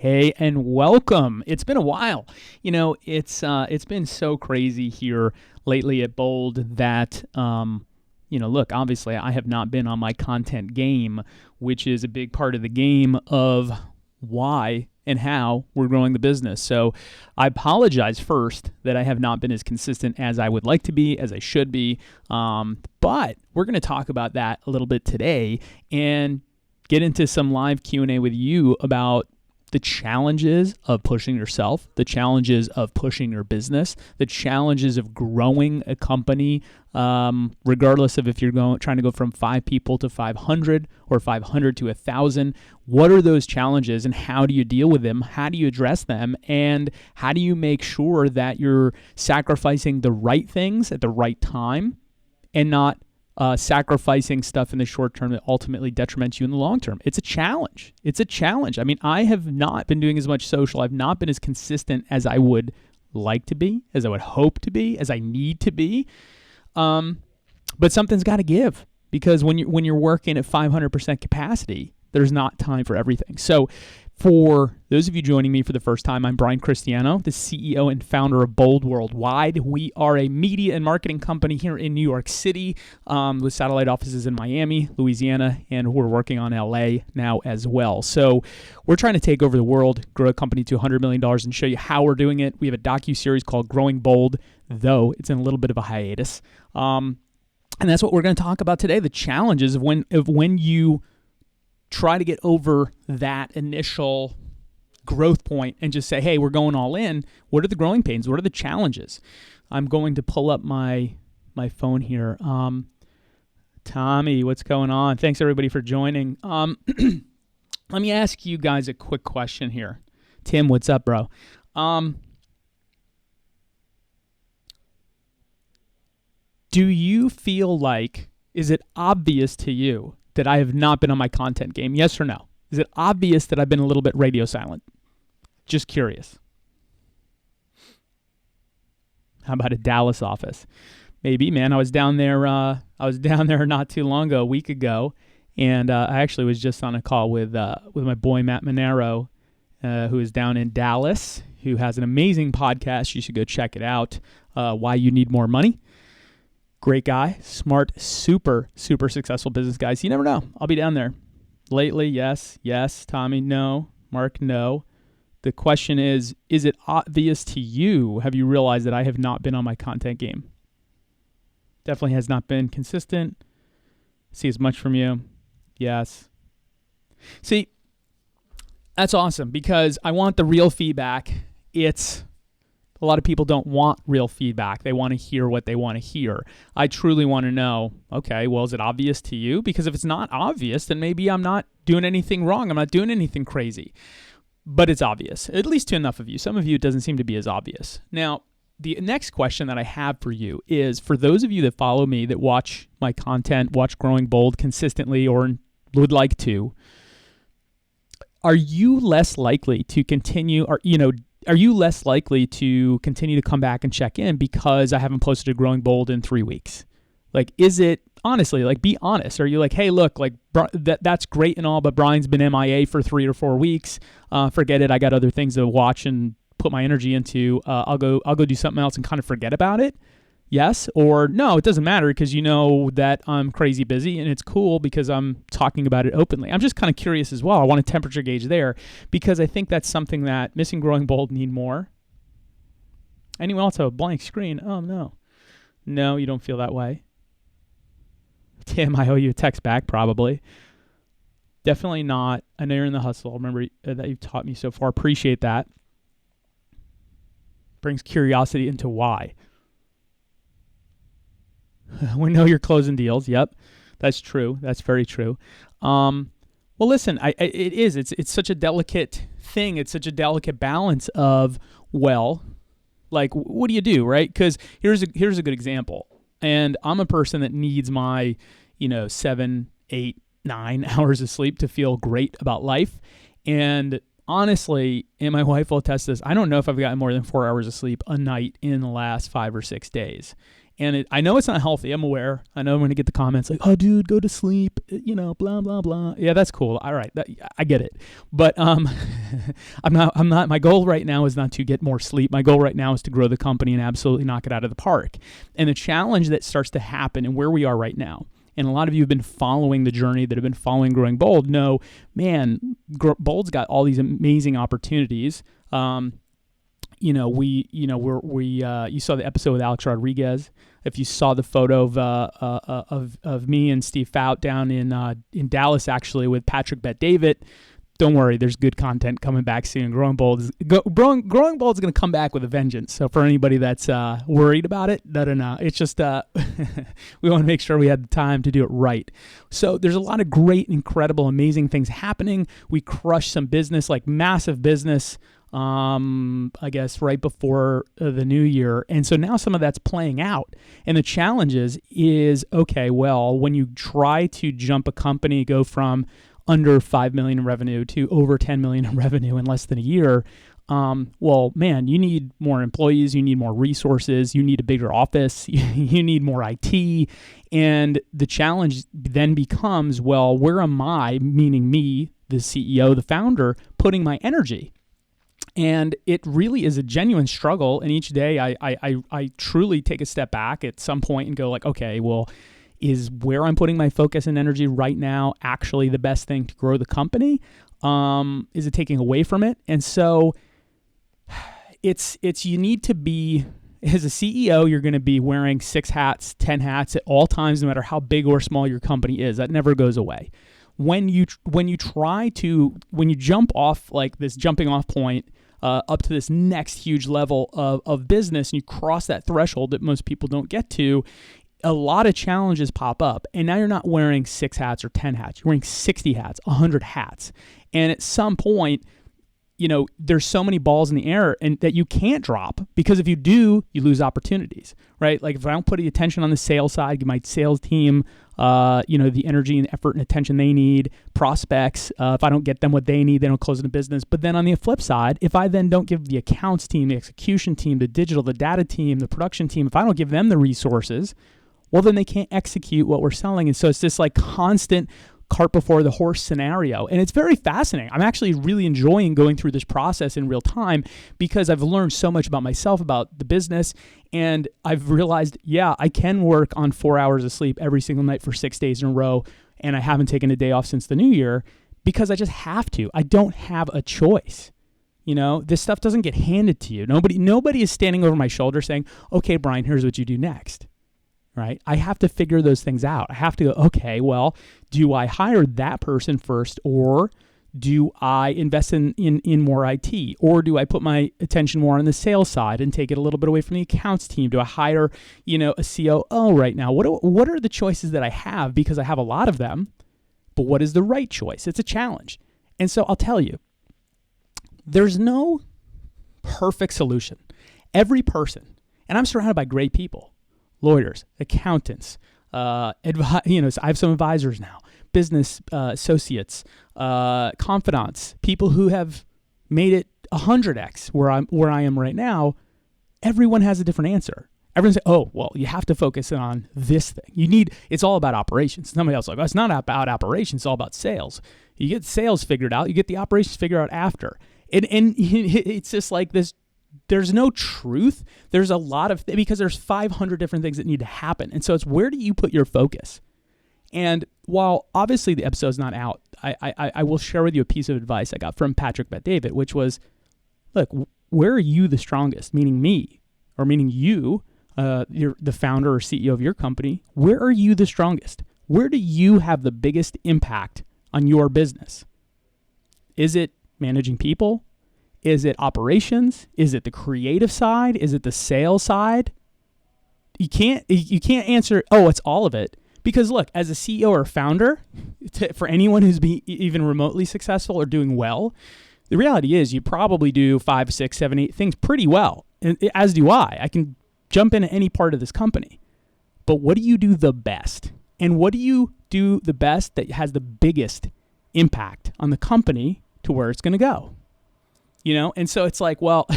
Hey, and welcome. It's been a while. It's been so crazy here lately at Bold that look, obviously I have not been on my content game, which is a big part of the game of why and how we're growing the business. So I apologize first that I have not been as consistent as I would like to be, as I should be. But we're going to talk about that a little bit today and get into some live Q&A with you about the challenges of pushing yourself, the challenges of pushing your business, the challenges of growing a company, regardless of if you're trying to go from 5 people to 500 or 500 to 1,000. What are those challenges and how do you deal with them? How do you address them? And how do you make sure that you're sacrificing the right things at the right time and not sacrificing stuff in the short term that ultimately detriments you in the long term? It's a challenge. I mean, I have not been doing as much social. I've not been as consistent as I would like to be, as I would hope to be, as I need to be. But something's got to give, because when you're working at 500% capacity, there's not time for everything. So for those of you joining me for the first time, I'm Brian Cristiano, the CEO and founder of Bold Worldwide. We are a media and marketing company here in New York City with satellite offices in Miami, Louisiana, and we're working on LA now as well. So we're trying to take over the world, grow a company to $100 million and show you how we're doing it. We have a docuseries called Growing Bold, though it's in a little bit of a hiatus. And that's what we're going to talk about today, the challenges of when you try to get over that initial growth point and just say, hey, we're going all in. What are the growing pains? What are the challenges? I'm going to pull up my phone here. Tommy, what's going on? Thanks everybody for joining. Let me ask you guys a quick question here. Tim, what's up, bro? Do you feel like, is it obvious to you that I have not been on my content game? Yes or no? Is it obvious that I've been a little bit radio silent? Just curious. How about a Dallas office? Maybe, man. I was down there not too long ago, a week ago, and I actually was just on a call with my boy Matt Monero, who is down in Dallas, who has an amazing podcast. You should go check it out. Why You Need More Money. Great guy, smart, super, super successful business guy. So you never know. I'll be down there. Lately, yes. Tommy, no. Mark, no. The question is it obvious to you? Have you realized that I have not been on my content game? Definitely has not been consistent. See as much from you. Yes. See, that's awesome because I want the real feedback. A lot of people don't want real feedback. They want to hear what they want to hear. I truly want to know, okay, well, is it obvious to you? Because if it's not obvious, then maybe I'm not doing anything wrong. I'm not doing anything crazy. But it's obvious, at least to enough of you. Some of you, it doesn't seem to be as obvious. Now, the next question that I have for you is, for those of you that follow me, that watch my content, watch Growing Bold consistently or would like to, are you less likely to continue, are you less likely to continue to come back and check in because I haven't posted a Growing Bold in 3 weeks? Like, is it, honestly, like, be honest. Are you like, hey, look, like, that's great and all, but Brian's been MIA for 3 or 4 weeks. Forget it. I got other things to watch and put my energy into. I'll go do something else and kind of forget about it. Yes or no, it doesn't matter because you know that I'm crazy busy and it's cool because I'm talking about it openly. I'm just kind of curious as well. I want a temperature gauge there because I think that's something that Missing Growing Bold need more. Anyone else have a blank screen? Oh, no. No, you don't feel that way. Tim, I owe you a text back probably. Definitely not. I know you're in the hustle. Remember that you've taught me so far. Appreciate that. Brings curiosity into why. We know you're closing deals. Yep, that's true. That's very true. Well, listen, it's such a delicate thing. It's such a delicate balance of, well, like, what do you do, right? Because here's a good example. And I'm a person that needs my, 7, 8, 9 hours of sleep to feel great about life. And honestly, and my wife will attest this, I don't know if I've gotten more than 4 hours of sleep a night in the last 5 or 6 days. And I know it's not healthy. I'm aware. I know I'm going to get the comments like, oh, dude, go to sleep, blah, blah, blah. Yeah, that's cool. All right. I get it. But I'm not, my goal right now is not to get more sleep. My goal right now is to grow the company and absolutely knock it out of the park. And the challenge that starts to happen and where we are right now, and a lot of you have been following the journey, that have been following Growing Bold, know, man, Bold's got all these amazing opportunities. You saw the episode with Alex Rodriguez. If you saw the photo of me and Steve Fout down in Dallas, actually, with Patrick Bet-David, don't worry, there's good content coming back soon. Growing Bold is going to come back with a vengeance. So for anybody that's worried about it, no. It's just we want to make sure we had the time to do it right. So there's a lot of great, incredible, amazing things happening. We crushed some business, like massive business, I guess right before the new year. And so now some of that's playing out. And the challenge is, okay, well, when you try to jump a company, go from under 5 million in revenue to over 10 million in revenue in less than a year, well, man, you need more employees, you need more resources, you need a bigger office, you need more IT. And the challenge then becomes, well, where am I, meaning me, the CEO, the founder, putting my energy? And it really is a genuine struggle. And each day I truly take a step back at some point and go like, okay, well, is where I'm putting my focus and energy right now actually the best thing to grow the company? Is it taking away from it? And so it's you need to be, as a CEO, you're going to be wearing 6 hats, 10 hats at all times, no matter how big or small your company is. That never goes away. When you jump off like this jumping off point up to this next huge level of business, and you cross that threshold that most people don't get to, a lot of challenges pop up. And now you're not wearing 6 hats or 10 hats. You're wearing 60 hats, 100 hats. And at some point, there's so many balls in the air and that you can't drop, because if you do, you lose opportunities, right? Like if I don't put the attention on the sales side, give my sales team, the energy and effort and attention they need, prospects, if I don't get them what they need, they don't close the business. But then on the flip side, if I then don't give the accounts team, the execution team, the digital, the data team, the production team, if I don't give them the resources, well, then they can't execute what we're selling. And so it's this like constant cart before the horse scenario. And it's very fascinating. I'm actually really enjoying going through this process in real time, because I've learned so much about myself, about the business. And I've realized, yeah, I can work on 4 hours of sleep every single night for 6 days in a row. And I haven't taken a day off since the new year, because I just have to. I don't have a choice. This stuff doesn't get handed to you. Nobody is standing over my shoulder saying, okay, Brian, here's what you do next. Right? I have to figure those things out. I have to go, okay, well, do I hire that person first, or do I invest in more IT, or do I put my attention more on the sales side and take it a little bit away from the accounts team? Do I hire, a COO right now? What are the choices that I have? Because I have a lot of them, but what is the right choice? It's a challenge. And so I'll tell you, there's no perfect solution. Every person, and I'm surrounded by great people, lawyers, accountants, I have some advisors now, business associates, confidants, people who have made it 100x where I am right now. Everyone has a different answer. Everyone says, oh, well, you have to focus on this thing. It's all about operations. Somebody else is like, oh, it's not about operations, it's all about sales. You get sales figured out, you get the operations figured out after. And it's just like this. There's no truth. There's a lot of, because there's 500 different things that need to happen. And so it's, where do you put your focus? And while obviously the episode's not out, I will share with you a piece of advice I got from Patrick Bet-David, which was, look, where are you the strongest? Meaning me, or meaning you, you're the founder or CEO of your company. Where are you the strongest? Where do you have the biggest impact on your business? Is it managing people? Is it operations? Is it the creative side? Is it the sales side? You can't answer, oh, it's all of it. Because look, as a CEO or founder, for anyone who's even remotely successful or doing well, the reality is you probably do 5, 6, 7, 8 things pretty well. And as do I. I can jump into any part of this company. But what do you do the best? And what do you do the best that has the biggest impact on the company to where it's going to go? And so it's like, well,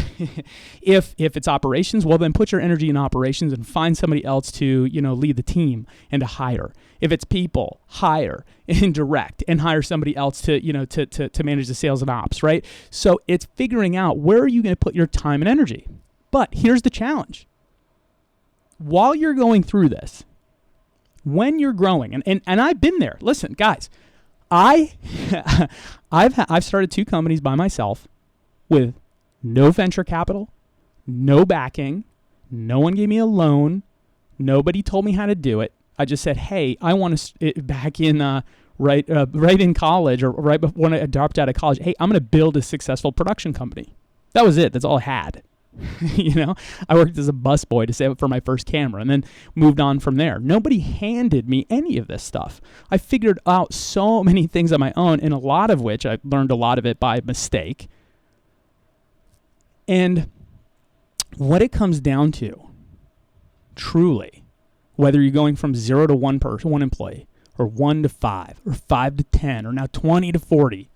if it's operations, well, then put your energy in operations and find somebody else to, lead the team and to hire. If it's people, hire and direct and hire somebody else to, to manage the sales and ops, right? So it's figuring out where are you going to put your time and energy. But here's the challenge. While you're going through this, when you're growing, and I've been there. Listen, guys, I've started 2 companies by myself with no venture capital, no backing, no one gave me a loan, nobody told me how to do it. I just said, hey, I want to back in right in college or right before when I dropped out of college. Hey, I'm going to build a successful production company. That was it. That's all I had. I worked as a busboy to save up for my first camera and then moved on from there. Nobody handed me any of this stuff. I figured out so many things on my own, and a lot of which I learned a lot of it by mistake. And what it comes down to, truly, whether you're going from 0 to 1 person, 1 employee, or 1 to 5, or 5 to 10, or now 20 to 40,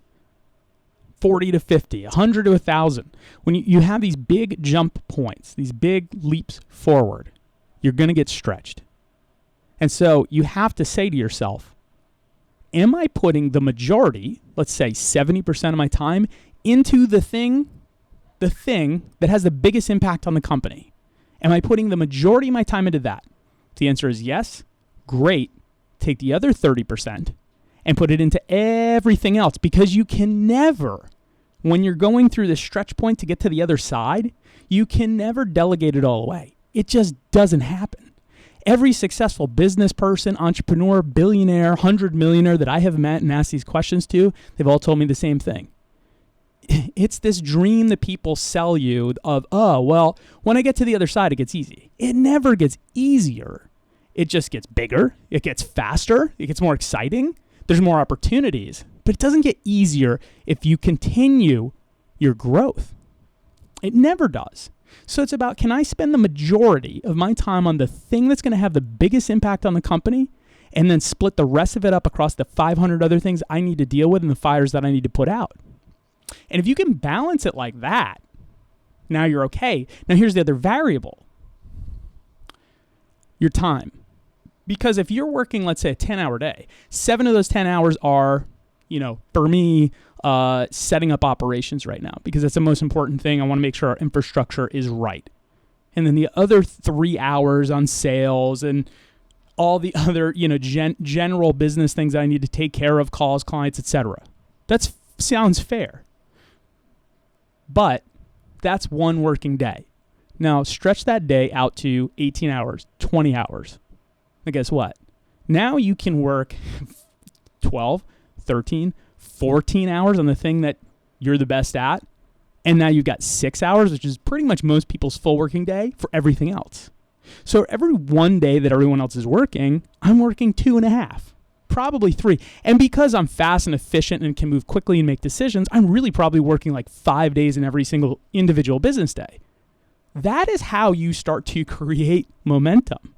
40 to 50, 100 to 1,000. When you have these big jump points, these big leaps forward, you're going to get stretched. And so you have to say to yourself, am I putting the majority, let's say 70% of my time, into the thing that has the biggest impact on the company? Am I putting the majority of my time into that? If the answer is yes, great. Take the other 30% and put it into everything else, because you can never, when you're going through the stretch point to get to the other side, you can never delegate it all away. It just doesn't happen. Every successful business person, entrepreneur, billionaire, 100 millionaire that I have met and asked these questions to, they've all told me the same thing. It's this dream that people sell you of, oh, well, when I get to the other side, it gets easy. It never gets easier. It just gets bigger. It gets faster. It gets more exciting. There's more opportunities, but it doesn't get easier if you continue your growth. It never does. So it's about, can I spend the majority of my time on the thing that's going to have the biggest impact on the company, and then split the rest of it up across the 500 other things I need to deal with and the fires that I need to put out? And if you can balance it like that, now you're okay. Now here's the other variable. Your time. Because if you're working, let's say, a 10-hour day, 7 of those 10 hours are, for me, setting up operations right now, because that's the most important thing. I want to make sure our infrastructure is right. And then the other 3 hours on sales and all the other, general business things that I need to take care of, calls, clients, etc. That sounds fair. But that's one working day. Now, stretch that day out to 18 hours, 20 hours. And guess what? Now you can work 12, 13, 14 hours on the thing that you're the best at. And now you've got 6 hours, which is pretty much most people's full working day, for everything else. So every one day that everyone else is working, I'm working 2.5, probably 3. And because I'm fast and efficient and can move quickly and make decisions, I'm really probably working like 5 days in every single individual business day. That is how you start to create momentum.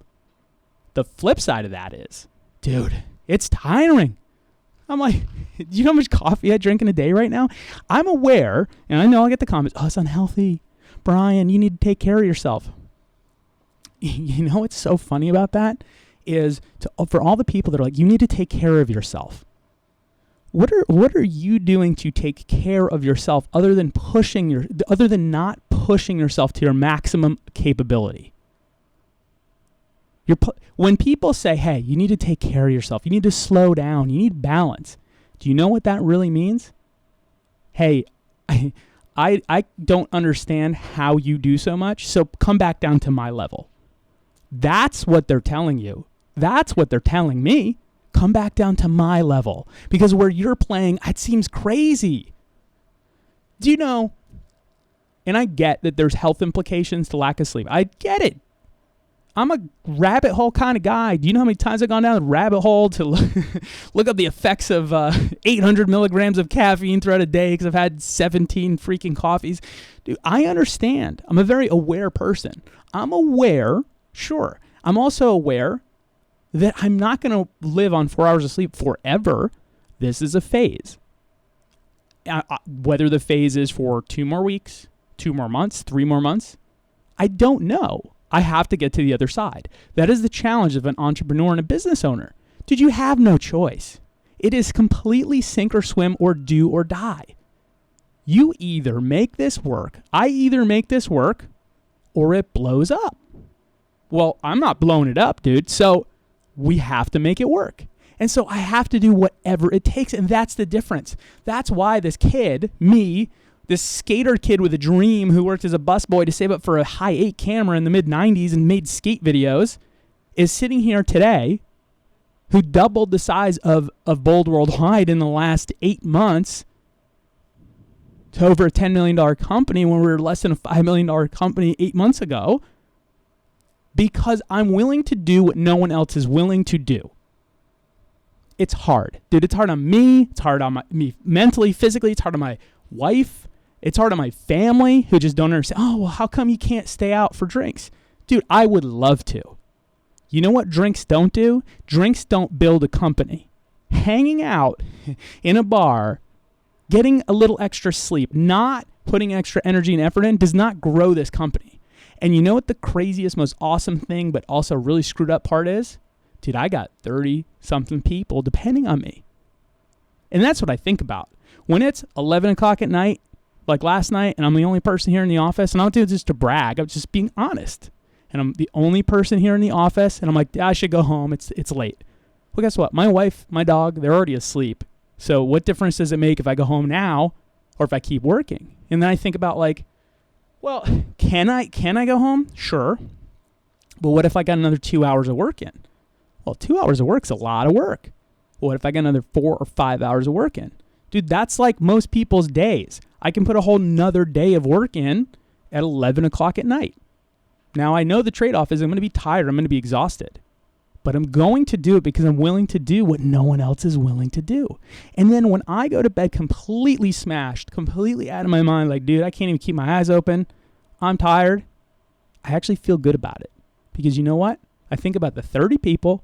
The flip side of that is, dude, it's tiring. I'm like, do you know how much coffee I drink in a day right now? I'm aware, and I know I'll get the comments, oh, it's unhealthy. Brian, you need to take care of yourself. You know what's so funny about that is for all the people that are like, you need to take care of yourself. What are you doing to take care of yourself other than not pushing yourself to your maximum capability? When people say, hey, you need to take care of yourself, you need to slow down, you need balance, do you know what that really means? Hey, I don't understand how you do so much, so come back down to my level. That's what they're telling you. That's what they're telling me. Come back down to my level. Because where you're playing, it seems crazy. Do you know, and I get that there's health implications to lack of sleep. I get it. I'm a rabbit hole kind of guy. Do you know how many times I've gone down the rabbit hole to look up the effects of 800 milligrams of caffeine throughout a day because I've had 17 freaking coffees? Dude, I understand. I'm a very aware person. I'm aware, sure. I'm also aware that I'm not going to live on 4 hours of sleep forever. This is a phase. whether the phase is for 2 more weeks, 2 more months, 3 more months, I don't know. I have to get to the other side. That is the challenge of an entrepreneur and a business owner. Dude, you have no choice. It is completely sink or swim or do or die. You either make this work. I either make this work or it blows up. Well, I'm not blowing it up, dude. So we have to make it work. And so I have to do whatever it takes. And that's the difference. That's why this kid, me, this skater kid with a dream who worked as a busboy to save up for a high-8 camera in the mid-90s and made skate videos, is sitting here today, who doubled the size of Bold Worldwide in the last 8 months to over a $10 million company when we were less than a $5 million company 8 months ago, because I'm willing to do what no one else is willing to do. It's hard. Dude, it's hard on me. It's hard on me mentally, physically. It's hard on my wife. It's hard on my family who just don't understand. Oh, well, how come you can't stay out for drinks? Dude, I would love to. You know what drinks don't do? Drinks don't build a company. Hanging out in a bar, getting a little extra sleep, not putting extra energy and effort in, does not grow this company. And you know what the craziest, most awesome thing, but also really screwed up part is? Dude, I got 30-something people depending on me. And that's what I think about. When it's 11 o'clock at night, like last night, and I'm the only person here in the office, and I don't do it just to brag, I'm just being honest. And I'm the only person here in the office, and I'm like, I should go home, it's late. Well, guess what? My wife, my dog, they're already asleep. So what difference does it make if I go home now or if I keep working? And then I think about like, well, can I go home? Sure. But what if I got another 2 hours of work in? Well, 2 hours of work's a lot of work. What if I got another 4 or 5 hours of work in? Dude, that's like most people's days. I can put a whole nother day of work in at 11 o'clock at night. Now, I know the trade-off is I'm going to be tired. I'm going to be exhausted. But I'm going to do it because I'm willing to do what no one else is willing to do. And then when I go to bed completely smashed, completely out of my mind, like, dude, I can't even keep my eyes open, I'm tired, I actually feel good about it. Because you know what? I think about the 30 people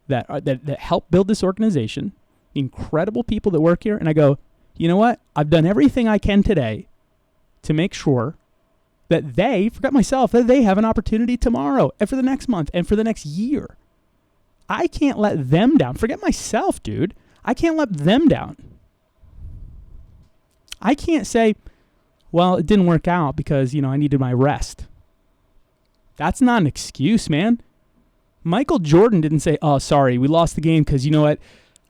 that help build this organization, the incredible people that work here, and I go, you know what? I've done everything I can today to make sure that they, forget myself, that they have an opportunity tomorrow and for the next month and for the next year. I can't let them down. Forget myself, dude. I can't let them down. I can't say, well, it didn't work out because, I needed my rest. That's not an excuse, man. Michael Jordan didn't say, oh, sorry, we lost the game because, you know what?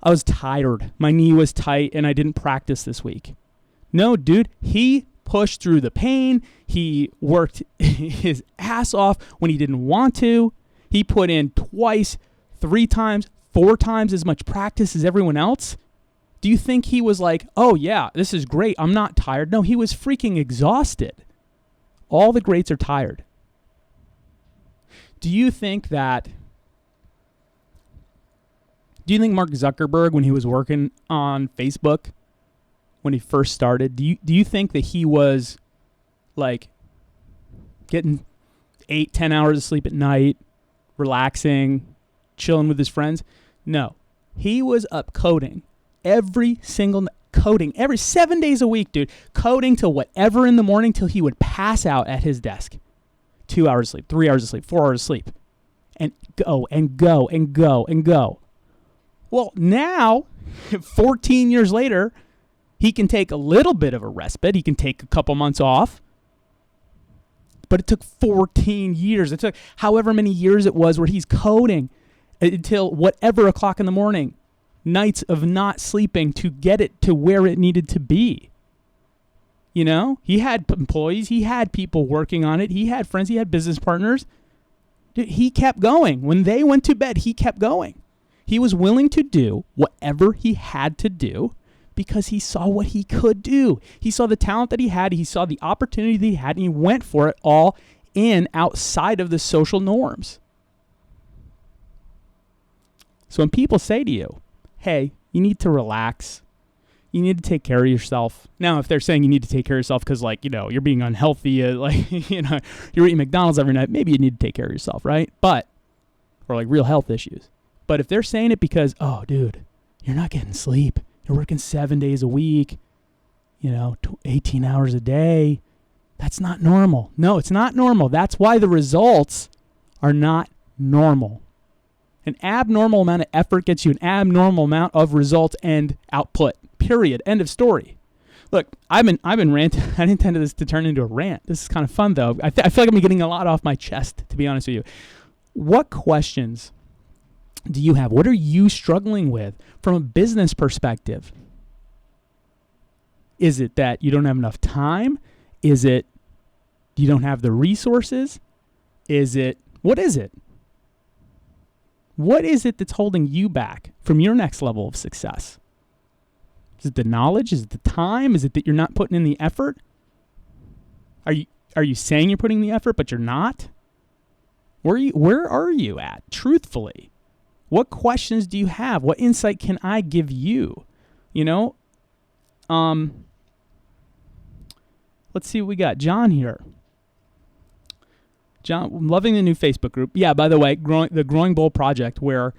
I was tired. My knee was tight and I didn't practice this week. No, dude, he pushed through the pain. He worked his ass off when he didn't want to. He put in twice, 3 times, 4 times as much practice as everyone else. Do you think he was like, oh yeah, this is great, I'm not tired? No, he was freaking exhausted. All the greats are tired. Do you think Mark Zuckerberg, when he was working on Facebook, when he first started, do you think that he was like getting 8-10 hours of sleep at night, relaxing, chilling with his friends? No. He was up coding every 7 days a week, dude. Coding till whatever in the morning till he would pass out at his desk. 2 hours of sleep, 3 hours of sleep, 4 hours of sleep. And go and go and go and go. Well, now, 14 years later, he can take a little bit of a respite. He can take a couple months off. But it took 14 years. It took however many years it was where he's coding until whatever o'clock in the morning, nights of not sleeping to get it to where it needed to be. He had employees, he had people working on it, he had friends, he had business partners. Dude, he kept going. When they went to bed, he kept going. He was willing to do whatever he had to do because he saw what he could do. He saw the talent that he had, he saw the opportunity that he had, and he went for it all in outside of the social norms. So when people say to you, hey, you need to relax, you need to take care of yourself. Now, if they're saying you need to take care of yourself because, you're being unhealthy, you're eating McDonald's every night, maybe you need to take care of yourself, right? Or real health issues. But if they're saying it because, oh, dude, you're not getting sleep, you're working 7 days a week, 18 hours a day. That's not normal. No, it's not normal. That's why the results are not normal. An abnormal amount of effort gets you an abnormal amount of results and output. Period. End of story. Look, I've been ranting. I didn't intend this to turn into a rant. This is kind of fun, though. I feel like I'm getting a lot off my chest, to be honest with you. What questions do you have? What are you struggling with from a business perspective? Is it that you don't have enough time? Is it you don't have the resources? What is it? What is it that's holding you back from your next level of success? Is it the knowledge? Is it the time? Is it that you're not putting in the effort? Are you saying you're putting the effort, but you're not? Where are you at, truthfully? What questions do you have? What insight can I give you? Let's see what we got. John here. John, I'm loving the new Facebook group. Yeah, by the way, the Growing Bold Project, where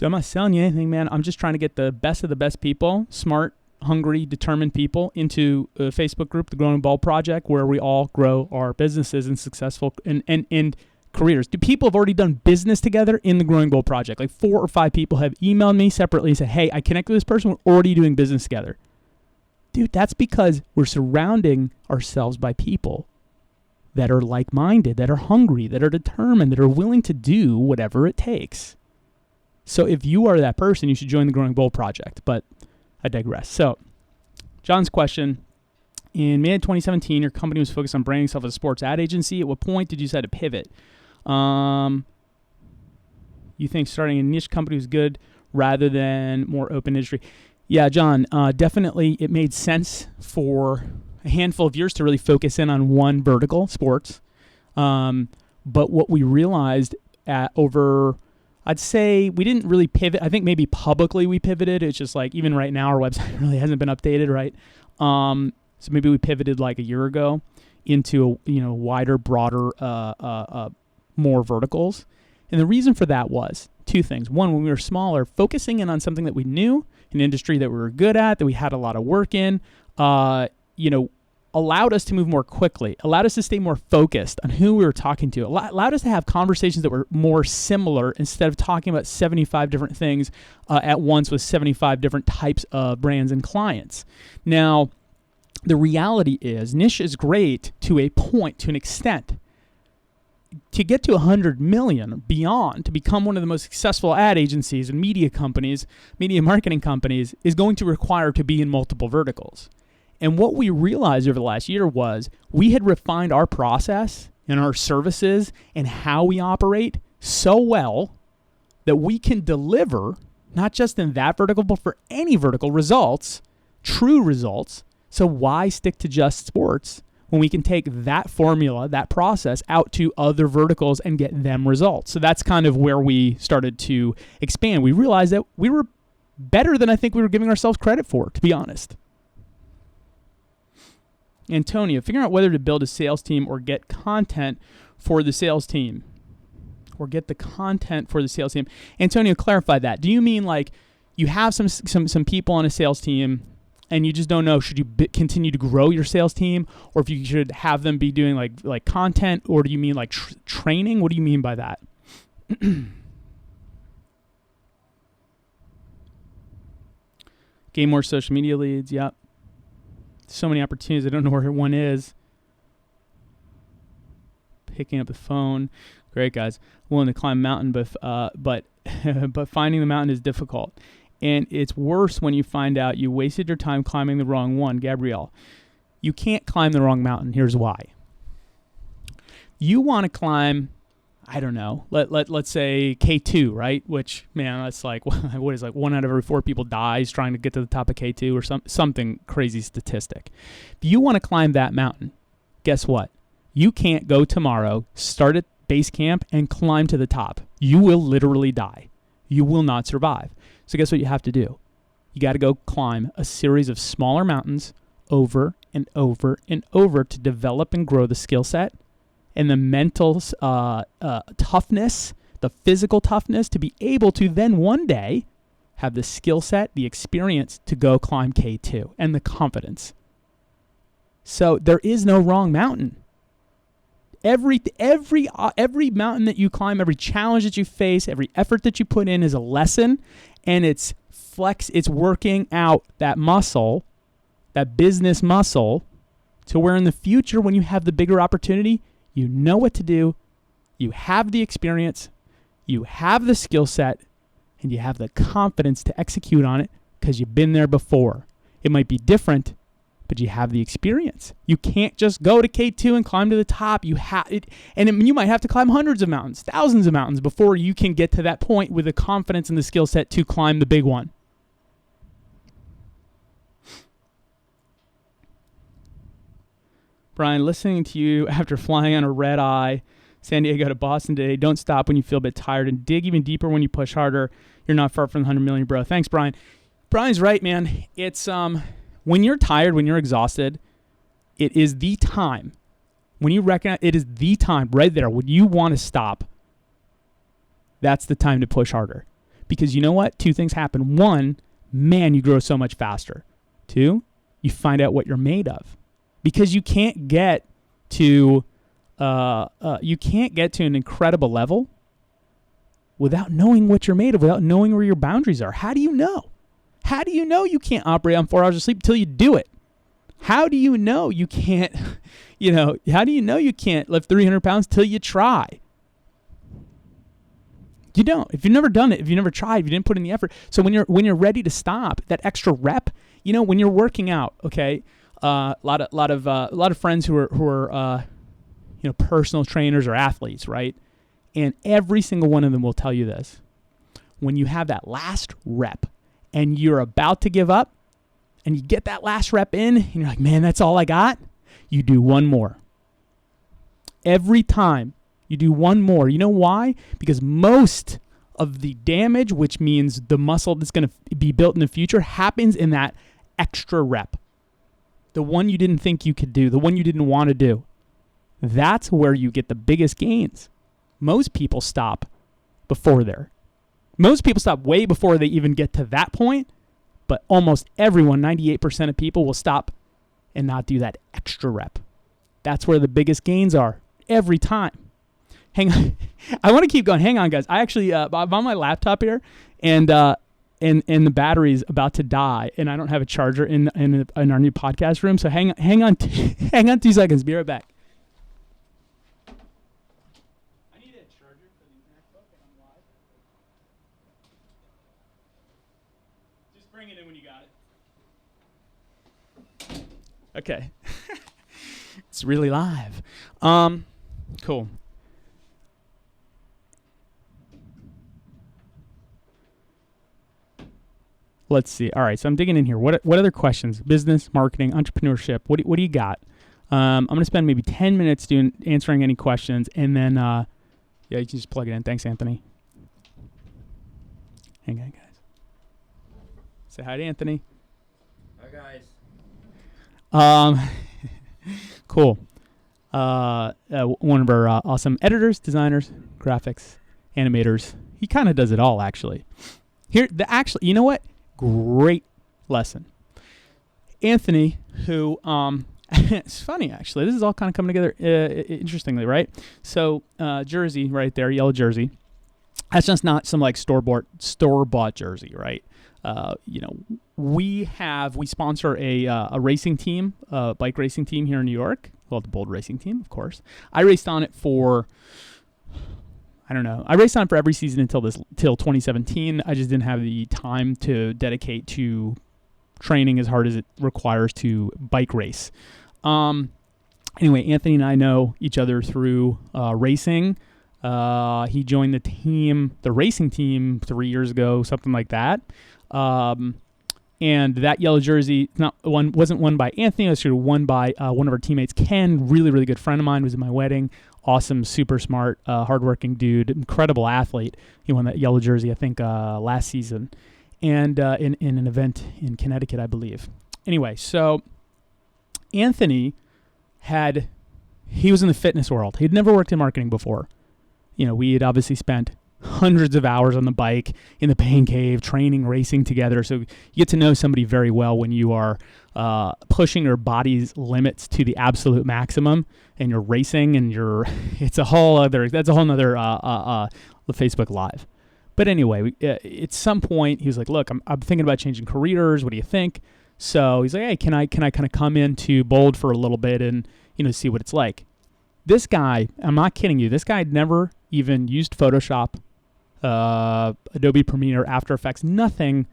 I'm not selling you anything, man. I'm just trying to get the best of the best people, smart, hungry, determined people into a Facebook group, the Growing Bold Project, where we all grow our businesses and successful and careers. People have already done business together in the Growing Bold Project. Like 4 or 5 people have emailed me separately and said, hey, I connected with this person. We're already doing business together. Dude, that's because we're surrounding ourselves by people that are like-minded, that are hungry, that are determined, that are willing to do whatever it takes. So if you are that person, you should join the Growing Bold Project, but I digress. So John's question, in May 2017, your company was focused on branding itself as a sports ad agency. At what point did you decide to pivot? You think starting a niche company was good rather than more open industry? Yeah, John, definitely it made sense for a handful of years to really focus in on one vertical, sports. But what we realized I'd say we didn't really pivot. I think maybe publicly we pivoted. It's just like even right now our website really hasn't been updated, right? So maybe we pivoted like a year ago into a wider, broader, more verticals. And the reason for that was 2 things. One, when we were smaller, focusing in on something that we knew, an industry that we were good at, that we had a lot of work in, allowed us to move more quickly, allowed us to stay more focused on who we were talking to, allowed us to have conversations that were more similar instead of talking about 75 different things at once with 75 different types of brands and clients. Now, the reality is niche is great to a point, to an extent. To get to 100 million beyond, to become one of the most successful ad agencies and media marketing companies, is going to require to be in multiple verticals. And what we realized over the last year was we had refined our process and our services and how we operate so well that we can deliver, not just in that vertical, but for any vertical, results, true results. So why stick to just sports when we can take that formula, that process, out to other verticals and get them results? So that's kind of where we started to expand. We realized that we were better than I think we were giving ourselves credit for, to be honest. Antonio, figuring out whether to build a sales team or get content for the sales team. Antonio, clarify that. Do you mean like you have some people on a sales team and you just don't know, should you continue to grow your sales team, or if you should have them be doing like content, or do you mean like training? What do you mean by that? Gain more social media leads. Yep. So many opportunities. I don't know where one is. Picking up the phone. Great, guys. Willing to climb a mountain, but finding the mountain is difficult. And it's worse when you find out you wasted your time climbing the wrong one. Gabrielle, you can't climb the wrong mountain. Here's why. You want to climb, I don't know, let's say K2, right? Which, man, that's like, what is like 1 out of every 4 people dies trying to get to the top of K2 or something crazy statistic. If you want to climb that mountain, guess what? You can't go tomorrow, start at base camp, and climb to the top. You will literally die. You will not survive. So guess what you have to do? You got to go climb a series of smaller mountains over and over and over to develop and grow the skill set and the mental toughness, the physical toughness to be able to then one day have the skill set, the experience to go climb K2, and the confidence. So there is no wrong mountain. Every mountain that you climb, every challenge that you face, every effort that you put in is a lesson, and it's working out that muscle, that business muscle, to where in the future when you have the bigger opportunity, you know what to do, you have the experience, you have the skill set, and you have the confidence to execute on it because you've been there before. It might be different, but you have the experience. You can't just go to K2 and climb to the top. You might have to climb hundreds of mountains, thousands of mountains before you can get to that point with the confidence and the skill set to climb the big one. Brian, listening to you after flying on a red eye, San Diego to Boston today. Don't stop when you feel a bit tired and dig even deeper when you push harder. You're not far from the 100 million, bro. Thanks, Brian. Brian's right, man. It's when you're tired, when you're exhausted, it is the time. When you recognize it is the time right there when you want to stop. That's the time to push harder. Because you know what? Two things happen. One, man, you grow so much faster. Two, you find out what you're made of. Because you can't get to an incredible level without knowing what you're made of, without knowing where your boundaries are. How do you know? How do you know you can't operate on 4 hours of sleep until you do it? How do you know you can't, how do you know you can't lift 300 pounds till you try? You don't. If you've never done it, if you've never tried, if you didn't put in the effort. So when you're ready to stop, that extra rep, when you're working out, okay, a lot of friends who are personal trainers or athletes, right? And every single one of them will tell you this. When you have that last rep and you're about to give up and you get that last rep in and you're like, man, that's all I got. You do one more. Every time you do one more. You know why? Because most of the damage, which means the muscle that's going to be built in the future, happens in that extra rep. The one you didn't think you could do, the one you didn't want to do. That's where you get the biggest gains. Most people stop before there. Most people stop way before they even get to that point, but almost everyone, 98% of people, will stop and not do that extra rep. That's where the biggest gains are every time. Hang on. I want to keep going. Hang on, guys. I actually, I'm on my laptop here, and the battery's about to die, and I don't have a charger in our new podcast room. So hang on 2 seconds. Be right back. I need a charger for the MacBook, and I'm live. Just bring it in when you got it. Okay. It's really live. Cool. Let's see. All right, so I'm digging in here. What other questions? Business, marketing, entrepreneurship. What do you got? I'm going to spend maybe 10 minutes answering any questions, and then, you can just plug it in. Thanks, Anthony. Hang on, guys. Say hi to Anthony. Hi, guys. Cool. One of our awesome editors, designers, graphics, animators. He kind of does it all, actually. You know what? Great lesson. Anthony, who, it's funny, actually. This is all kind of coming together interestingly, right? So, jersey right there, yellow jersey. That's just not some like store-bought jersey, right? We sponsor a racing team, a bike racing team here in New York. Well, the Bold Racing Team, of course. I raced on it for, I raced on it for every season until 2017. I just didn't have the time to dedicate to training as hard as it requires to bike race. Anyway, Anthony and I know each other through racing. He joined the racing team 3 years ago, something like that. And that yellow jersey wasn't won by Anthony. It was won by one of our teammates, Ken, really, really good friend of mine, was at my wedding. Awesome, super smart, hardworking dude, incredible athlete. He won that yellow jersey, I think, last season, and in an event in Connecticut, I believe. Anyway, so Anthony he was in the fitness world. He'd never worked in marketing before. We had obviously spent hundreds of hours on the bike, in the pain cave, training, racing together. So you get to know somebody very well when you are pushing your body's limits to the absolute maximum, and you're racing, and that's a whole nother Facebook Live. But anyway, at some point, he was like, look, I'm thinking about changing careers. What do you think? So he's like, hey, can I kind of come into Bold for a little bit and, see what it's like? This guy, I'm not kidding you, this guy had never even used Photoshop, Adobe Premiere, After Effects, nothing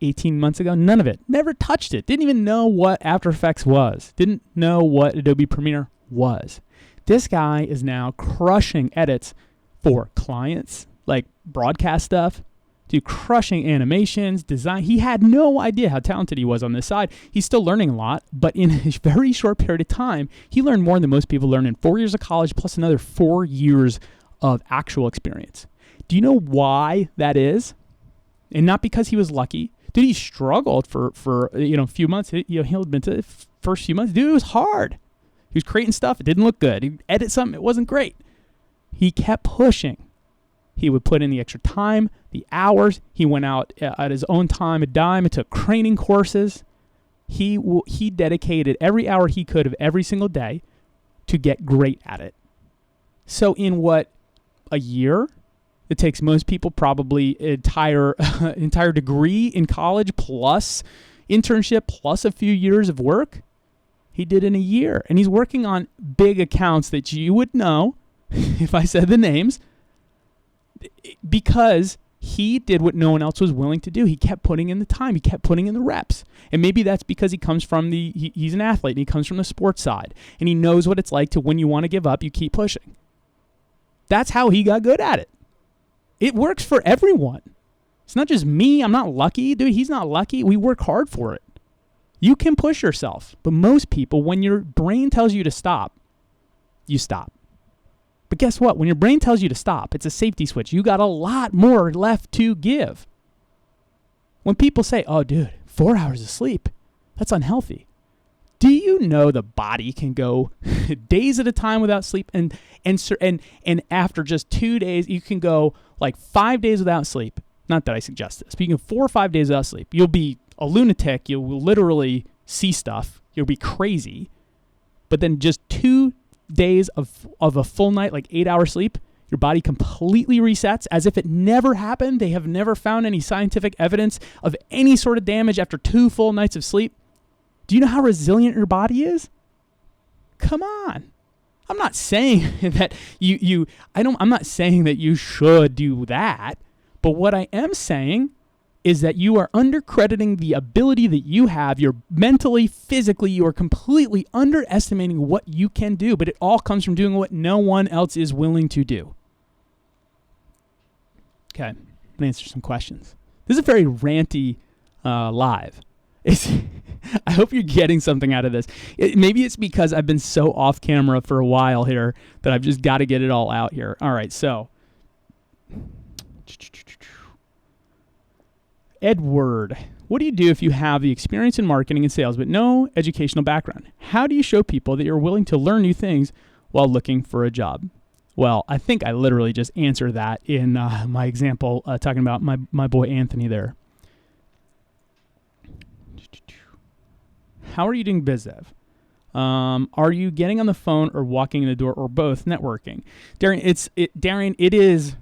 18 months ago, none of it. Never touched it. Didn't even know what After Effects was. Didn't know what Adobe Premiere was. This guy is now crushing edits for clients, like broadcast stuff, to crushing animations, design. He had no idea how talented he was on this side. He's still learning a lot, but in a very short period of time, he learned more than most people learn in 4 years of college plus another 4 years of actual experience. Do you know why that is? And not because he was lucky. Dude, he struggled for a few months. He'll admit to the first few months. Dude, it was hard. He was creating stuff. It didn't look good. He'd edit something. It wasn't great. He kept pushing. He would put in the extra time, the hours. He went out at his own time, a dime, and took training courses. He dedicated every hour he could of every single day to get great at it. So in a year? It takes most people probably entire degree in college plus internship plus a few years of work. He did in a year. And he's working on big accounts that you would know if I said the names, because he did what no one else was willing to do. He kept putting in the time. He kept putting in the reps. And maybe that's because he comes from he's an athlete and he comes from the sports side. And he knows what it's like to, when you want to give up, you keep pushing. That's how he got good at it. It works for everyone. It's not just me. I'm not lucky. Dude, he's not lucky. We work hard for it. You can push yourself. But most people, when your brain tells you to stop, you stop. But guess what? When your brain tells you to stop, it's a safety switch. You got a lot more left to give. When people say, oh, dude, 4 hours of sleep, that's unhealthy. Do you know the body can go days at a time without sleep? And after just 2 days, you can go like 5 days without sleep. Not that I suggest this, but you can go 4 or 5 days without sleep. You'll be a lunatic. You will literally see stuff. You'll be crazy. But then just 2 days of a full night, like 8 hours sleep, your body completely resets as if it never happened. They have never found any scientific evidence of any sort of damage after 2 full nights of sleep. Do you know how resilient your body is? Come on. I'm not saying that I'm not saying that you should do that, but what I am saying is that you are undercrediting the ability that you have. You're mentally, physically, you are completely underestimating what you can do, but it all comes from doing what no one else is willing to do. Okay, I'm going to answer some questions. This is a very ranty live. I hope you're getting something out of this. Maybe it's because I've been so off camera for a while here that I've just got to get it all out here. All right, so Edward, what do you do if you have the experience in marketing and sales but no educational background? How do you show people that you're willing to learn new things while looking for a job? Well, I think I literally just answered that in my example talking about my boy Anthony there. How are you doing biz dev? Are you getting on the phone or walking in the door or both networking? Darian, it is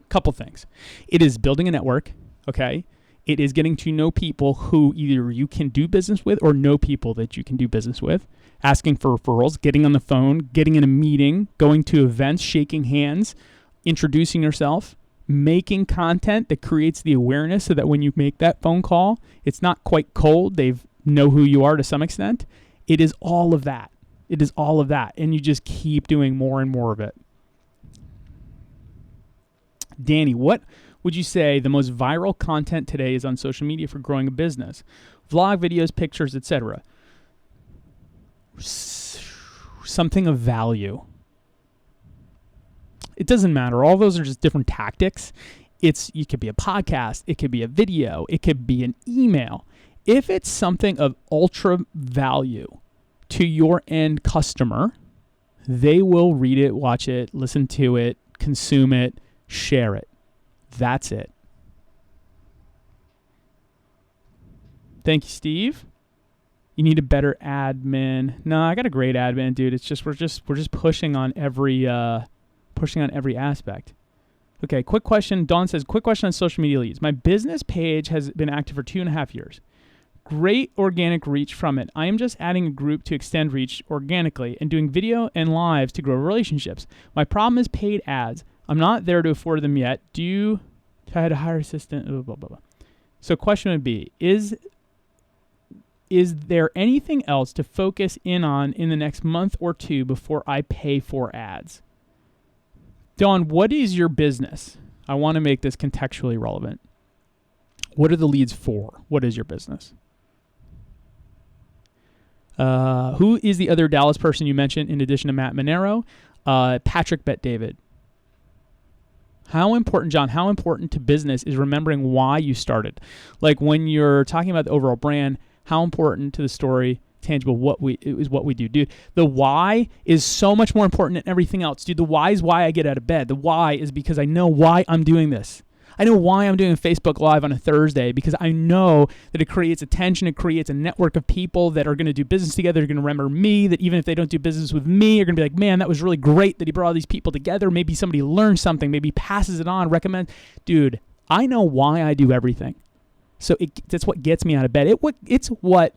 a couple things. It is building a network, okay? It is getting to know people who either you can do business with or know people that you can do business with, asking for referrals, getting on the phone, getting in a meeting, going to events, shaking hands, introducing yourself, making content that creates the awareness so that when you make that phone call, it's not quite cold. They've know who you are to some extent. It is all of that. It is all of that. And you just keep doing more and more of it. Danny, what would you say the most viral content today is on social media for growing a business? Vlog, videos, pictures, etc. Something of value. It doesn't matter. All those are just different tactics. It could be a podcast. It could be a video. It could be an email. If it's something of ultra value to your end customer, they will read it, watch it, listen to it, consume it, share it. That's it. Thank you, Steve. You need a better admin. No, I got a great admin, dude. It's just we're just pushing on every aspect. Okay, quick question. Dawn says, quick question on social media leads. My business page has been active for 2.5 years. Great organic reach from it. I am just adding a group to extend reach organically and doing video and lives to grow relationships. My problem is paid ads. I'm not there to afford them yet. If I had a hire assistant, blah, blah, blah, blah. So question would be, is there anything else to focus in on in the next month or two before I pay for ads? Dawn, what is your business? I want to make this contextually relevant. What are the leads for? What is your business? Who is the other Dallas person you mentioned in addition to Matt Monero? Patrick Bet David. How important, John, how important to business is remembering why you started? Like when you're talking about the overall brand, how important to the story, tangible, what we do. Dude, the why is so much more important than everything else. Dude, the why is why I get out of bed. The why is because I know why I'm doing this. I know why I'm doing Facebook Live on a Thursday because I know that it creates attention. It creates a network of people that are going to do business together. They're going to remember me, that even if they don't do business with me, you're going to be like, man, that was really great that he brought all these people together. Maybe somebody learns something, maybe passes it on, recommends. Dude, I know why I do everything. So that's what gets me out of bed. It's what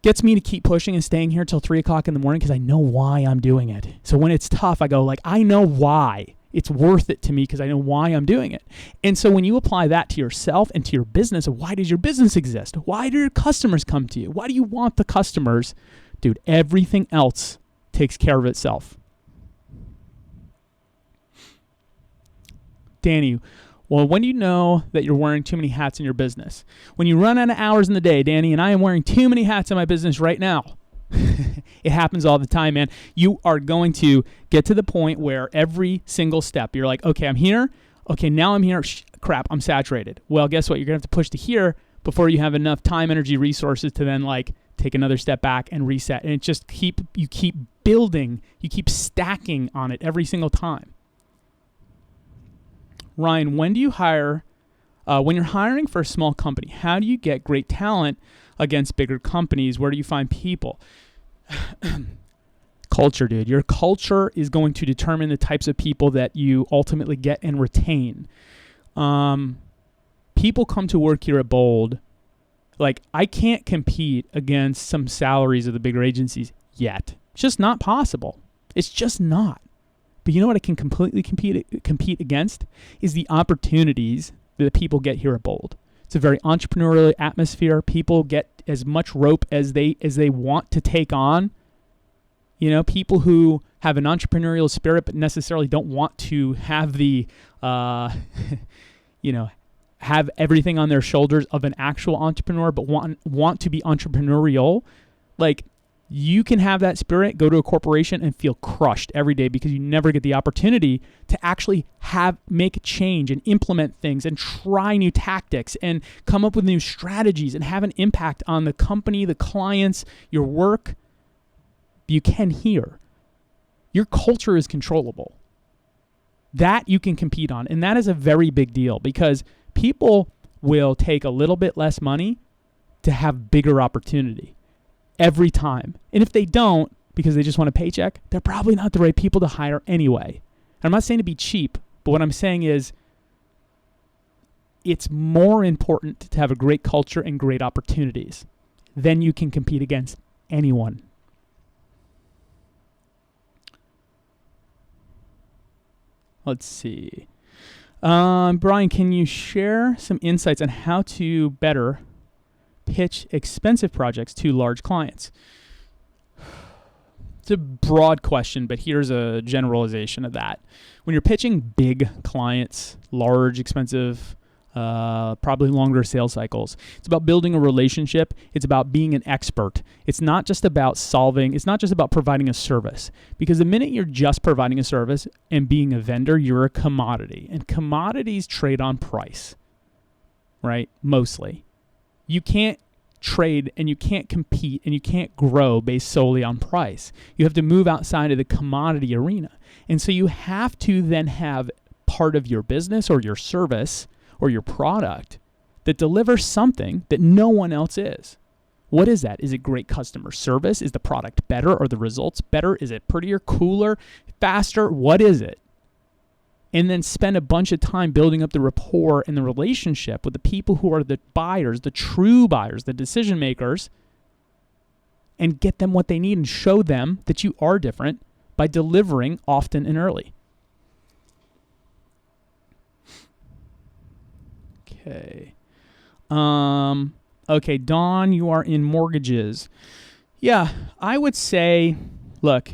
gets me to keep pushing and staying here till 3 o'clock in the morning because I know why I'm doing it. So when it's tough, I go like, I know why. It's worth it to me because I know why I'm doing it. And so when you apply that to yourself and to your business, why does your business exist? Why do your customers come to you? Why do you want the customers? Dude, everything else takes care of itself. Danny, well, when do you know that you're wearing too many hats in your business? When you run out of hours in the day, Danny, and I am wearing too many hats in my business right now. It happens all the time, man. You are going to get to the point where every single step, you're like, okay, I'm here. Okay, now I'm here. Crap, I'm saturated. Well, guess what? You're going to have to push to here before you have enough time, energy, resources to then like take another step back and reset. And it just you keep building, you keep stacking on it every single time. Ryan, when do you hire, when you're hiring for a small company, how do you get great talent against bigger companies? Where do you find people? Culture, dude. Your culture is going to determine the types of people that you ultimately get and retain. People come to work here at Bold. Like, I can't compete against some salaries of the bigger agencies yet. It's just not possible. It's just not. But you know what I can completely compete against is the opportunities that people get here at Bold. It's a very entrepreneurial atmosphere. People get as much rope as they want to take on. You know, people who have an entrepreneurial spirit but necessarily don't want to have the, have everything on their shoulders of an actual entrepreneur, but want to be entrepreneurial. Like, you can have that spirit, go to a corporation and feel crushed every day because you never get the opportunity to actually make a change and implement things and try new tactics and come up with new strategies and have an impact on the company, the clients, your work. You can here. Your culture is controllable. That you can compete on. And that is a very big deal because people will take a little bit less money to have bigger opportunity. Every time. And if they don't, because they just want a paycheck, they're probably not the right people to hire anyway. And I'm not saying to be cheap, but what I'm saying is it's more important to have a great culture and great opportunities. Then you can compete against anyone. Let's see. Brian, can you share some insights on how to better pitch expensive projects to large clients? It's a broad question, but here's a generalization of that. When you're pitching big clients, large, expensive, probably longer sales cycles, it's about building a relationship. It's about being an expert. It's not just about providing a service. Because the minute you're just providing a service and being a vendor, you're a commodity. And commodities trade on price, right? Mostly. You can't trade and you can't compete and you can't grow based solely on price. You have to move outside of the commodity arena. And so you have to then have part of your business or your service or your product that delivers something that no one else is. What is that? Is it great customer service? Is the product better? Are the results better? Is it prettier, cooler, faster? What is it? And then spend a bunch of time building up the rapport and the relationship with the people who are the buyers, the true buyers, the decision makers, and get them what they need and show them that you are different by delivering often and early. Okay. Okay, Dawn, you are in mortgages. Yeah, I would say, look,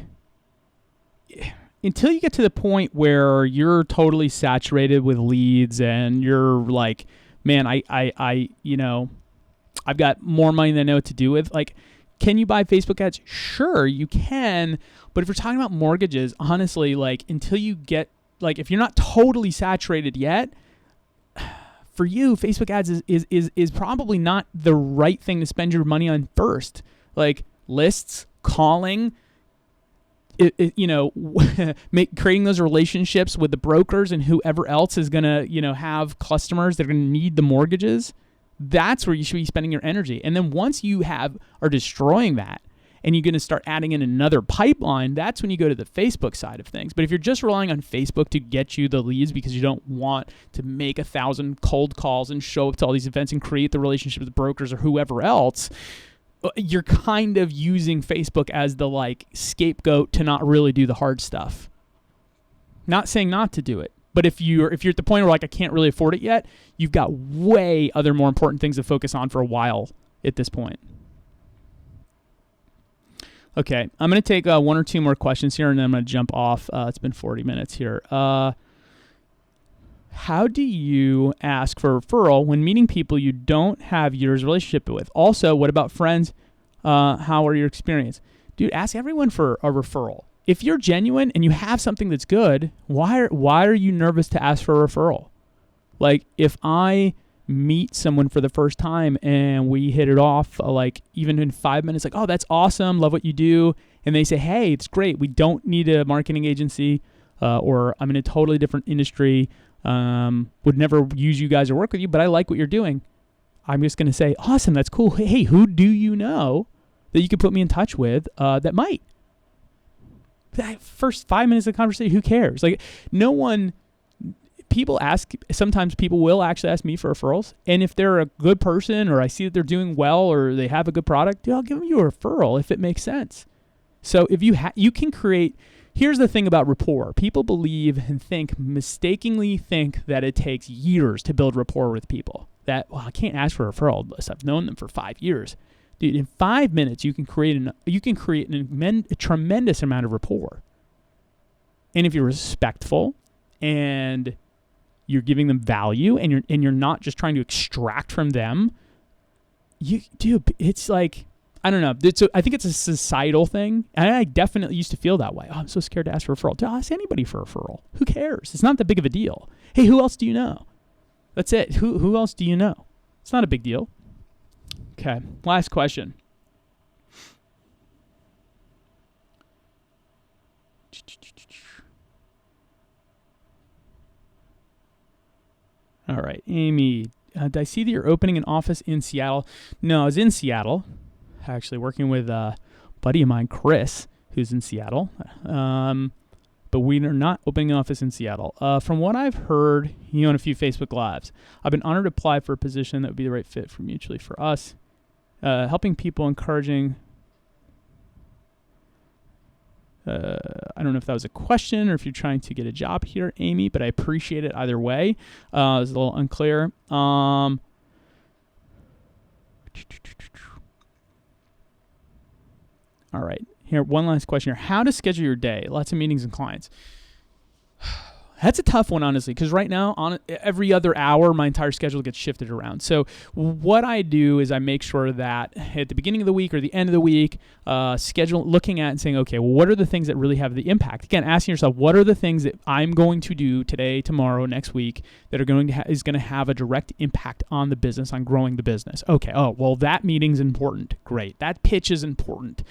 until you get to the point where you're totally saturated with leads and you're like, man, I've got more money than I know what to do with. Like, can you buy Facebook ads? Sure, you can. But if you're talking about mortgages, honestly, like until you get, like if you're not totally saturated yet, for you, Facebook ads is probably not the right thing to spend your money on first. Like lists, calling, creating those relationships with the brokers and whoever else is gonna, have customers that are gonna need the mortgages. That's where you should be spending your energy. And then once you are destroying that, and you're going to start adding in another pipeline, that's when you go to the Facebook side of things. But if you're just relying on Facebook to get you the leads because you don't want to make 1,000 cold calls and show up to all these events and create the relationship with brokers or whoever else, you're kind of using Facebook as the scapegoat to not really do the hard stuff. Not saying not to do it. But if you're at the point where I can't really afford it yet, you've got way other more important things to focus on for a while at this point. Okay, I'm going to take one or two more questions here, and then I'm going to jump off. It's been 40 minutes here. How do you ask for a referral when meeting people you don't have years relationship with? Also, what about friends? How are your experience? Dude, ask everyone for a referral. If you're genuine and you have something that's good, why are you nervous to ask for a referral? Like if I meet someone for the first time and we hit it off even in 5 minutes, oh, that's awesome, love what you do, and they say, hey, it's great, we don't need a marketing agency, or I'm in a totally different industry, would never use you guys or work with you, but I like what you're doing. I'm just going to say, awesome, that's cool. Hey, who do you know that you could put me in touch with that might? That first 5 minutes of the conversation, who cares? Sometimes people will actually ask me for referrals. And if they're a good person or I see that they're doing well or they have a good product, dude, I'll give them you a referral if it makes sense. So if you can create, here's the thing about rapport. People believe and mistakenly think that it takes years to build rapport with people. That, I can't ask for a referral unless I've known them for 5 years. Dude, in 5 minutes, you can create a tremendous amount of rapport. And if you're respectful and you're giving them value and you're not just trying to extract from them, it's like, I don't know. I think it's a societal thing. And I definitely used to feel that way. Oh, I'm so scared to ask for a referral. Dude, I'll ask anybody for a referral. Who cares? It's not that big of a deal. Hey, who else do you know? That's it. Who else do you know? It's not a big deal. Okay, last question. All right, Amy, did I see that you're opening an office in Seattle? No, I was in Seattle, actually working with a buddy of mine, Chris, who's in Seattle. But we are not opening an office in Seattle. From what I've heard, you own a few Facebook Lives. I've been honored to apply for a position that would be the right fit mutually for us. Helping people, encouraging. I don't know if that was a question or if you're trying to get a job here, Amy, but I appreciate it either way. It was a little unclear. All right. Here, one last question here. How to schedule your day? Lots of meetings and clients. That's a tough one, honestly, because right now, every other hour, my entire schedule gets shifted around. So what I do is I make sure that at the beginning of the week or the end of the week, looking at and saying, okay, well, what are the things that really have the impact? Again, asking yourself, what are the things that I'm going to do today, tomorrow, next week that are is going to have a direct impact on the business, on growing the business? Okay, that meeting's important. Great. That pitch is important.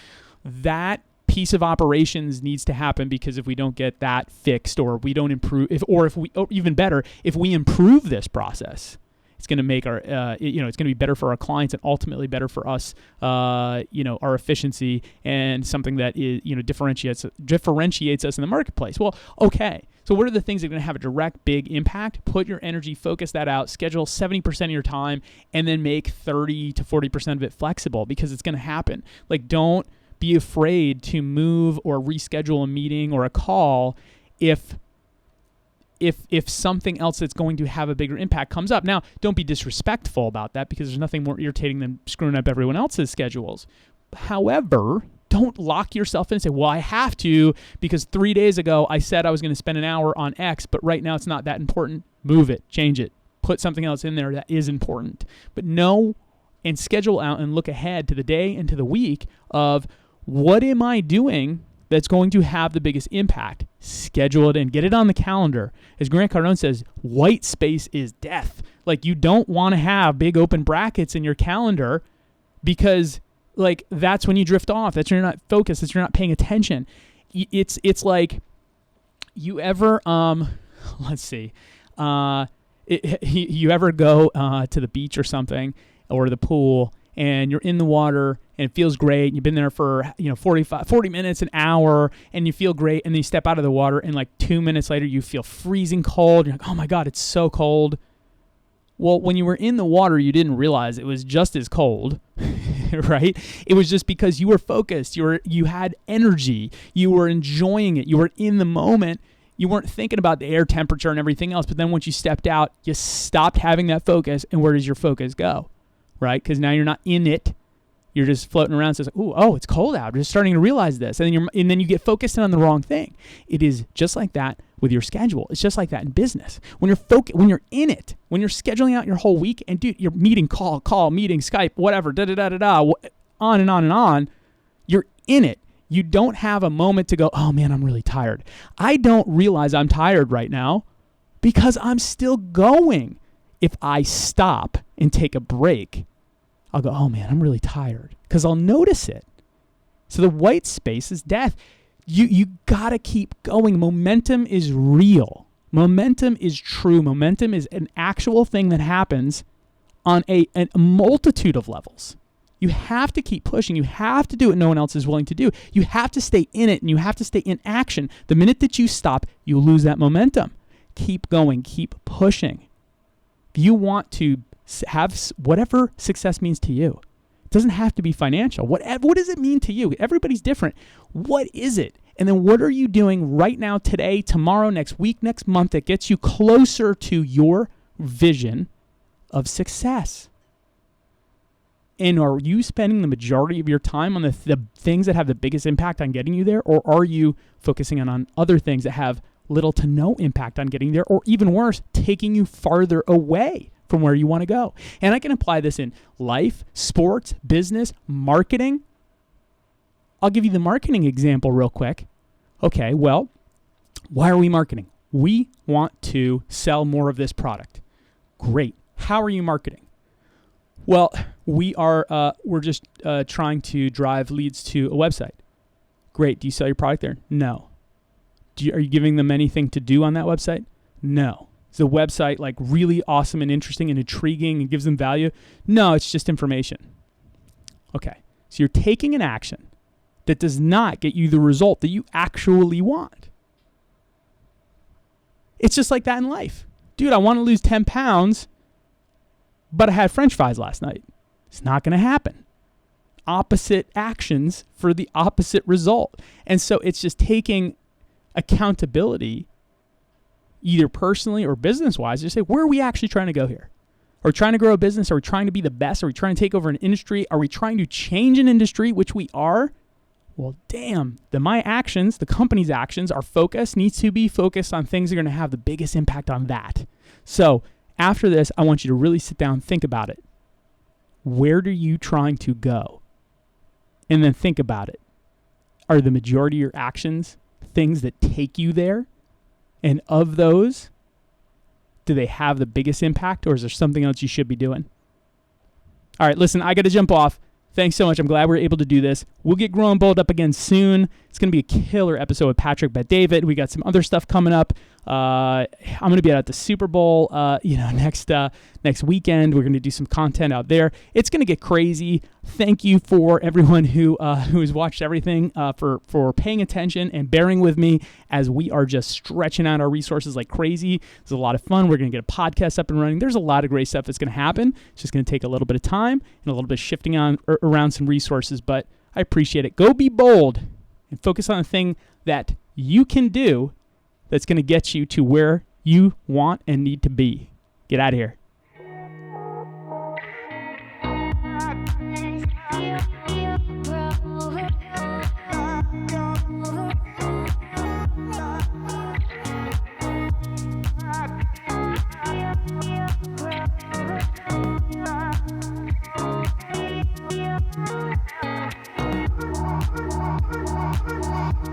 That piece of operations needs to happen, because if we don't get that fixed, or we don't improve, or even better, if we improve this process, it's going to make our, it's going to be better for our clients and ultimately better for us, our efficiency, and something that is, differentiates us in the marketplace. Well, okay. So what are the things that are going to have a direct, big impact? Put your energy, focus that out, schedule 70% of your time, and then make 30 to 40% of it flexible, because it's going to happen. Like, don't be afraid to move or reschedule a meeting or a call if something else that's going to have a bigger impact comes up. Now, don't be disrespectful about that, because there's nothing more irritating than screwing up everyone else's schedules. However, don't lock yourself in and say, well, I have to, because 3 days ago I said I was going to spend an hour on X, but right now it's not that important. Move it, change it, put something else in there that is important. But know and schedule out and look ahead to the day and to the week of, what am I doing that's going to have the biggest impact? Schedule it and get it on the calendar. As Grant Cardone says, white space is death. Like, you don't want to have big open brackets in your calendar, because like, that's when you drift off. That's when you're not focused. That's when you're not paying attention. It's like, you ever, let's see, you ever go to the beach or something, or the pool, and you're in the water and it feels great. You've been there for 40 minutes, an hour, and you feel great. And then you step out of the water, and like 2 minutes later, you feel freezing cold. You're like, oh my God, it's so cold. Well, when you were in the water, you didn't realize it was just as cold, right? It was just because you were focused. You had energy. You were enjoying it. You were in the moment. You weren't thinking about the air temperature and everything else. But then once you stepped out, you stopped having that focus. And where does your focus go? Right? Because now you're not in it. You're just floating around. So it's like, oh, it's cold out. I'm just starting to realize this. And then you get focused on the wrong thing. It is just like that with your schedule. It's just like that in business. When you're in it, when you're scheduling out your whole week, and dude, you're meeting, call, meeting, Skype, whatever, on and on and on, you're in it. You don't have a moment to go, oh man, I'm really tired. I don't realize I'm tired right now because I'm still going. If I stop and take a break, I'll go, oh man, I'm really tired, because I'll notice it. So the white space is death. You gotta keep going. Momentum is real. Momentum is true. Momentum is an actual thing that happens on a multitude of levels. You have to keep pushing. You have to do what no one else is willing to do. You have to stay in it, and you have to stay in action. The minute that you stop, you lose that momentum. Keep going. Keep pushing. If you want to have whatever success means to you, it doesn't have to be financial. What does it mean to you? Everybody's different. What is it? And then what are you doing right now, today, tomorrow, next week, next month, that gets you closer to your vision of success? And are you spending the majority of your time on the things that have the biggest impact on getting you there? Or are you focusing on other things that have little to no impact on getting there, or even worse, taking you farther away from where you want to go? And I can apply this in life, sports, business, marketing. I'll give you the marketing example real quick. Okay, well, why are we marketing? We want to sell more of this product. Great. How are you marketing? Well, we're just trying to drive leads to a website. Great. Do you sell your product there? No. Are you giving them anything to do on that website? No. Is the website like really awesome and interesting and intriguing and gives them value? No, it's just information. Okay. So you're taking an action that does not get you the result that you actually want. It's just like that in life. Dude, I want to lose 10 pounds, but I had French fries last night. It's not going to happen. Opposite actions for the opposite result. And so it's just taking accountability, either personally or business-wise, to say, where are we actually trying to go here? Are we trying to grow a business? Are we trying to be the best? Are we trying to take over an industry? Are we trying to change an industry, which we are? Well, damn, my actions, the company's actions, our focus needs to be focused on things that are going to have the biggest impact on that. So after this, I want you to really sit down and think about it. Where are you trying to go? And then think about it. Are the majority of your actions things that take you there? And of those, do they have the biggest impact, or is there something else you should be doing? All right, listen, I got to jump off. Thanks so much. I'm glad we're able to do this. We'll get Growing Bold up again soon. It's going to be a killer episode with Patrick Bet-David. We got some other stuff coming up. I'm going to be at the Super Bowl, next weekend. We're going to do some content out there. It's going to get crazy. Thank you for everyone who has watched everything, for paying attention and bearing with me as we are just stretching out our resources like crazy. It's a lot of fun. We're going to get a podcast up and running. There's a lot of great stuff that's going to happen. It's just going to take a little bit of time and a little bit of shifting around some resources, but I appreciate it. Go be bold and focus on the thing that you can do that's going to get you to where you want and need to be. Get out of here.